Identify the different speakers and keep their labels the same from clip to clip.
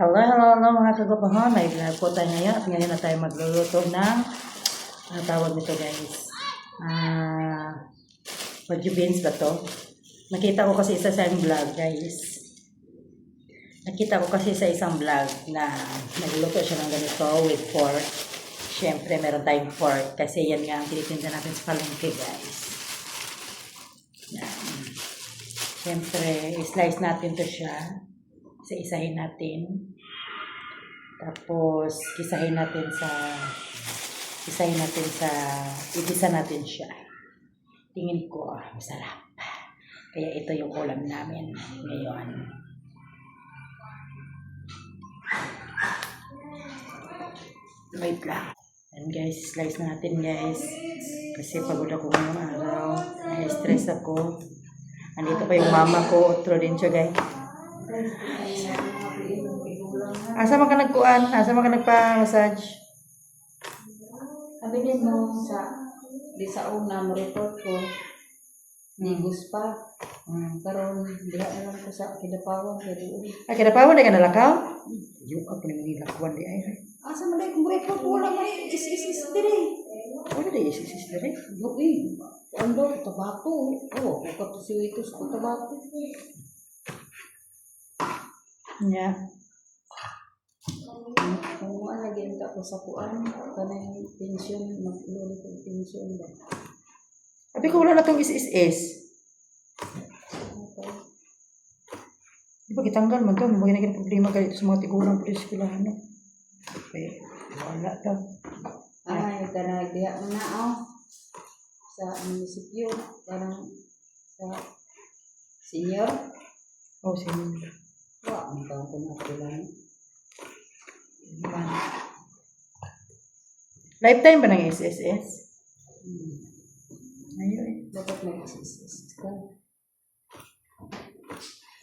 Speaker 1: Hello, hello, hello mga kagwapahan. May vlog po tayo ngayon at ngayon na tayo magluluto ng tawag nito guys. Baju beans ba to? Nakita ko kasi isa sa isang vlog guys. Nakita ko kasi sa isang vlog na nagluluto siya ng ganito with pork. Siyempre meron tayong pork kasi yan nga ang tinitinda natin sa palengke guys. Yan. Siyempre i-slice natin to siya. Isa-isahin natin. Tapos, igisa natin siya. Tingin ko, masarap. Kaya ito yung ulam namin ngayon. Wait lang. And guys, slice natin guys. Kasi pagod ako ngayong araw. Na-stress ako. Andito pa yung mama ko. Utro din siya guys. Asa man ka nagkuan? Asa man ka nagpa-massage?
Speaker 2: Sabi din mo di sa una mo report ko, nigos pa. Karon diha na lang ko sa Kidapawan.
Speaker 1: Ay, Kidapawan na ka nalakaw? Yung ako na nilakawan di ay.
Speaker 2: Asa man day kung report ko wala may is dire.
Speaker 1: Wala di is dire.
Speaker 2: Uy, ando tabato. Oh, ko to si Witos ko tabato.
Speaker 1: Nya.
Speaker 2: Kung lagi ka ko sa kuan, kanang pension, maglulo ko pension ba.
Speaker 1: Abi ko wala na tong is. Di ba kitanggal man to, mo ginagin problema kay sa mga tigulang pulis kilahano. Okay, wala daw.
Speaker 2: Ay, kanang diha na sa munisipyo, kanang sa senior.
Speaker 1: Oh, senior.
Speaker 2: Wah, ang tawag ko na kailangan.
Speaker 1: Lifetime ba ng SSS? Ayun.
Speaker 2: Dapat mag-SSS ka.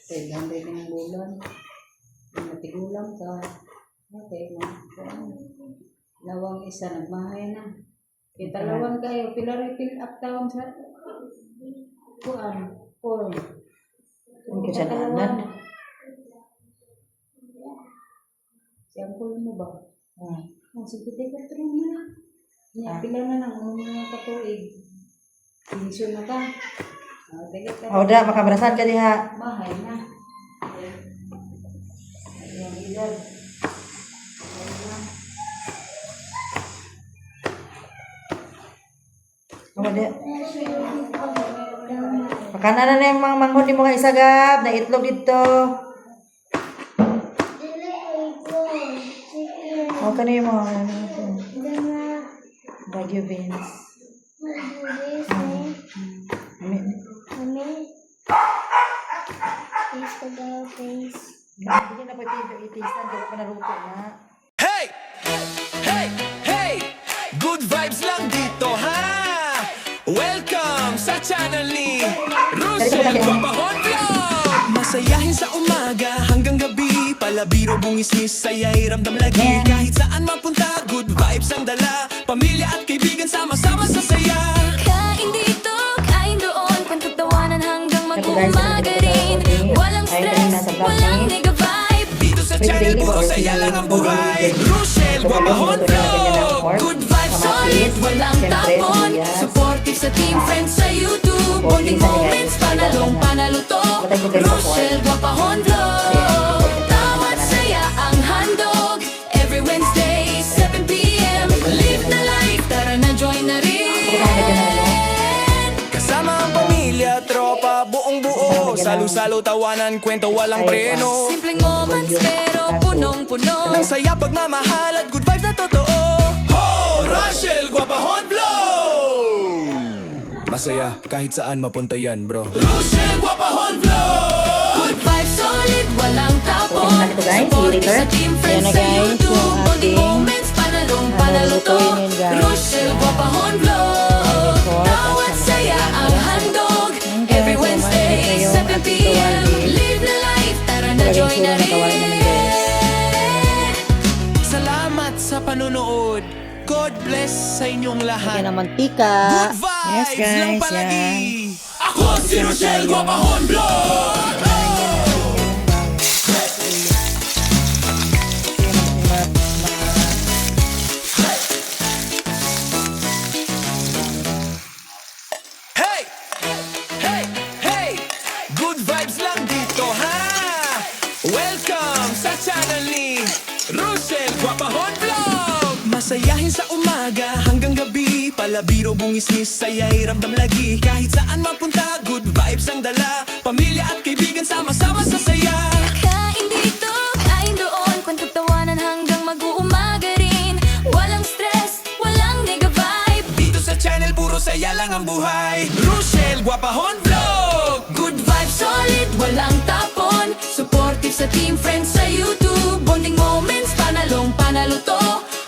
Speaker 2: Kailan rin ng bulan. Matigulang ka. Okay, lawang isa, nagmahay na. Kitalawan kayo, fill up town sa kuan, form.
Speaker 1: Ang kasalanan.
Speaker 2: Sample mo ba? Sige, teka, try mo na. Pila na lang, mga katuig. Pinsyon na ka.
Speaker 1: O da, makabarasan ka diha.
Speaker 2: Bahay na. Ayan, edad.
Speaker 1: O da. Makanan na yung mga manghod ni mga isagap. Na itlog dito. O ka na yung mga Baguio beans. Hindi na pwede ito itistan. Hindi pa naluto na.
Speaker 3: Hey! Hey! Hey! Good vibes lang dito, ha? Welcome sa channel ni Russell Guapahon Vlog! Masayahin sa umaga hanggang gabi, palabiro, bungisnis, saya'y ramdam lagi. Kahit saan mapunta, good vibes ang dala. Pamilya at kaibigan sama-sama sa saya.
Speaker 4: Kain dito, kain doon, pantatawanan hanggang mag-umaga rin. Walang stress, walang nega vibe.
Speaker 3: Dito sa channel, puro saya lang ang buhay. Russell Guapahon Vlog!
Speaker 4: Good vibes solid, walang tapon. Supportive sa team, friends sa YouTube. Bonding moments, panalong panaluto. Russell Guapahon Vlog. Tawat saya ang handog. Every Wednesday, 7 p.m. Live na life, tara na join na rin.
Speaker 3: Kasama ang pamilya, tropa, buong buo. Salo-salo, tawanan, kwento, walang preno.
Speaker 4: Simpleng moments pero punong-puno.
Speaker 3: Nang saya, pagmamahal at good vibes na totoo. Ho! Russell Guapahon Vlog! Masaya kahit saan mapunta yan, bro. Russell Guapahon Vlog!
Speaker 4: Good vibes solid, walang tapon.
Speaker 1: Okay na ito, guys.
Speaker 4: Supportive
Speaker 1: Later.
Speaker 4: sa team, friends
Speaker 1: Ayan na,
Speaker 4: sa
Speaker 1: guys,
Speaker 4: YouTube.
Speaker 1: yung
Speaker 4: Bonding
Speaker 1: ating,
Speaker 4: moments, panalong panaluto.
Speaker 1: lutuin yun, guys.
Speaker 4: Russell Guapahon Vlog. Tawat saya ang handog. Every Wednesday, 7 p.m. Live na life, tara na join na rin.
Speaker 3: Salamat sa panonood. God bless sa inyong lahat.
Speaker 1: Lagyan ng mantika.
Speaker 3: Good vibes lang palagi. Ako si Russell Guapahon Vlog! Welcome sa channel ni Russell Guapahon Vlog. Masayahin sa umaga hanggang gabi, palabiro bungis-ngis, saya'y ramdam lagi. Kahit saan mapunta, good vibes ang dala. Pamilya at kaibigan sama-sama sa saya.
Speaker 4: Kain dito, kain doon, kwentong tawanan hanggang mag-uumaga rin. Walang stress, walang nega vibe.
Speaker 3: Dito sa channel, puro saya lang ang buhay. Russell Guapahon Vlog.
Speaker 4: Good vibes, solid, walang tapon. Supportive sa team, friends sa YouTube. Bonding moments, panalong panalo to.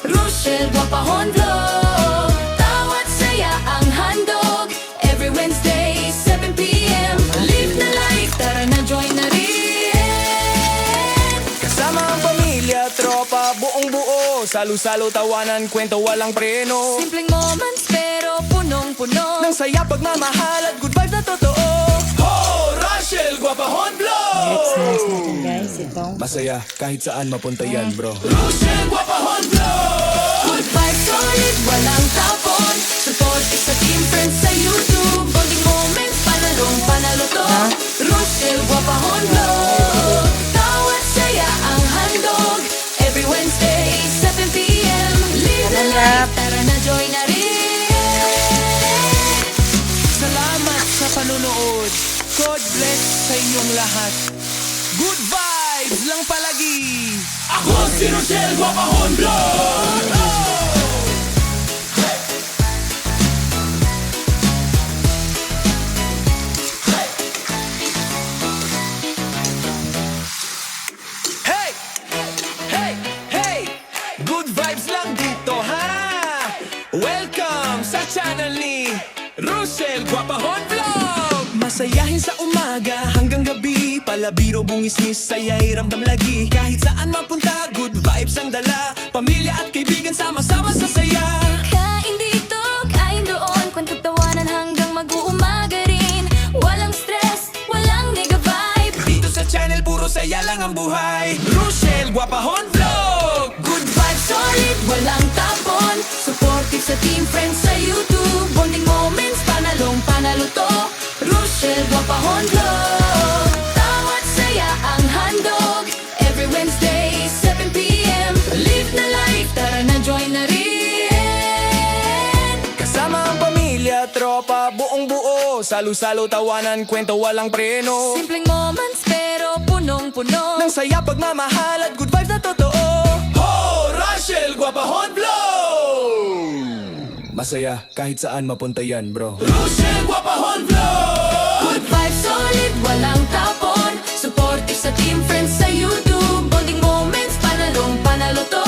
Speaker 4: Russell Guapahon Vlog. Tawat saya ang handog. Every Wednesday, 7 p.m. Live na life, tara na join na rin.
Speaker 3: Kasama ang pamilya, tropa, buong buo. Salo-salo, tawanan, kwento, walang preno.
Speaker 4: Simpleng moments pero punong-puno.
Speaker 3: Nang saya, pagmamahal at good vibes na totoo. Oh, Russell Guapahon Vlog!
Speaker 1: Next natin guys, itong
Speaker 3: Masaya kahit saan mapunta yan, bro. Russell Guapahon Vlog!
Speaker 4: Good vibes, solid, walang tapon. Supportive sa team, friends sa YouTube. Bonding moments, panalong panalo to. Russell Guapahon Vlog. Tawat saya ang handog. Every Wednesday, 7 p.m. Live na life, tara na join na rin.
Speaker 3: Salamat sa panonood. God bless sa inyong lahat. Good vibes lang palagi. Ako si Russell Guapahon Vlog! Hey! Hey! Hey! Good vibes lang dito, ha? Welcome sa channel ni Russell Guapahon Vlog. Masayahin sa umaga hanggang gabi, palabiro bungis-ngis, saya'y ramdam lagi. Kahit saan mapunta, good vibes ang dala. Pamilya at kaibigan sama-sama sa saya.
Speaker 4: Kain dito, kain doon, kwentong tawanan hanggang mag-uumaga rin. Walang stress, walang nega vibe.
Speaker 3: Dito sa channel, puro saya lang ang buhay. Russell Guapahon Vlog.
Speaker 4: Good vibes, solid, walang tapon. Supportive sa team, friends sa YouTube. Bonding moments, panalong panalo to. Russell Guapahon Vlog. Tawat saya ang handog. Every Wednesday, 7 p.m. Live na life, tara na join na rin.
Speaker 3: Kasama ang pamilya, tropa, buong buo. Salo-salo, tawanan, kwento, walang preno.
Speaker 4: Simpleng moments pero punong-puno.
Speaker 3: Nang saya, pagmamahal at good vibes na totoo. Oh, Russell Guapahon Vlog! Masaya kahit saan mapunta yan, bro. Russell Guapahon Vlog!
Speaker 4: Good vibes, solid, walang tapon. Supportive sa team, friends sa YouTube. Bonding moments, panalong panalo to.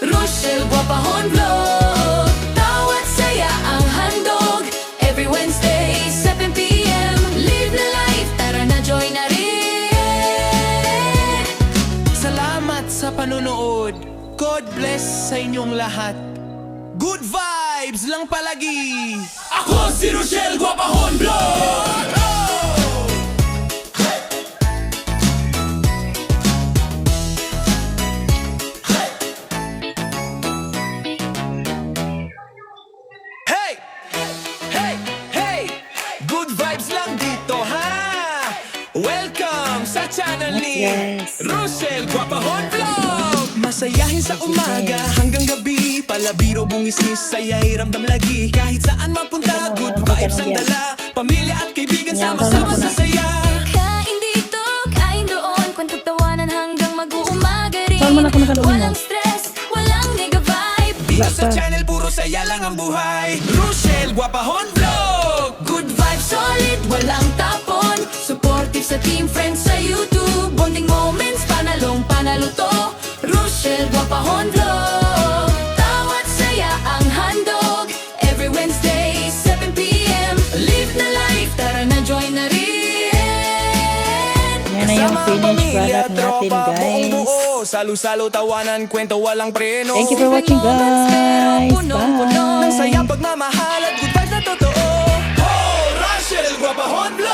Speaker 4: Russell Guapahon Vlog. Tawat saya ang handog. Every Wednesday, 7 p.m. Live na life, tara na join na rin.
Speaker 3: Salamat sa panonood. God bless sa inyong lahat. Good vibes lang palagi. Ako si Russell Guapahon Vlog! Hey! Hey! Hey! Good vibes lang dito, ha? Welcome sa channel ni
Speaker 1: Yes.
Speaker 3: Russell Guapahon Vlog. Masayahin sa umaga hanggang gabi, palabiro bungis-ngis, saya'y ramdam lagi. Kahit saan mapunta, good vibes ang dala. Pamilya at kaibigan sama-sama sa saya.
Speaker 4: Kain dito, kain doon, kwentong tawanan hanggang mag-uumaga rin. Walang stress, walang nega vibe.
Speaker 3: Dito sa channel, puro saya lang ang buhay. Russell Guapahon Vlog.
Speaker 4: Good vibes, solid, walang tapon. Supportive sa team, friends sa YouTube. Bonding moments, panalong panalo to. Russell Guapahon Vlog. Tawat saya ang handog. Every Wednesday, 7 p.m. Live na life, tara na join na rin.
Speaker 1: yan na yung finished product natin guys.
Speaker 3: Salo-salo, tawanan, kwento, walang preno.
Speaker 1: Thank you for watching guys.
Speaker 3: Nang saya,
Speaker 1: Bye.
Speaker 3: pagmamahal at good vibes na totoo. Oh, Russell Guapahon Vlog!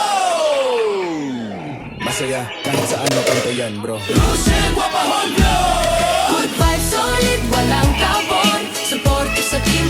Speaker 3: Masaya kahit saan mapunta yan, bro. Russell Guapahon Vlog!
Speaker 4: Good vibes, solid, walang tapon. Supportive sa team,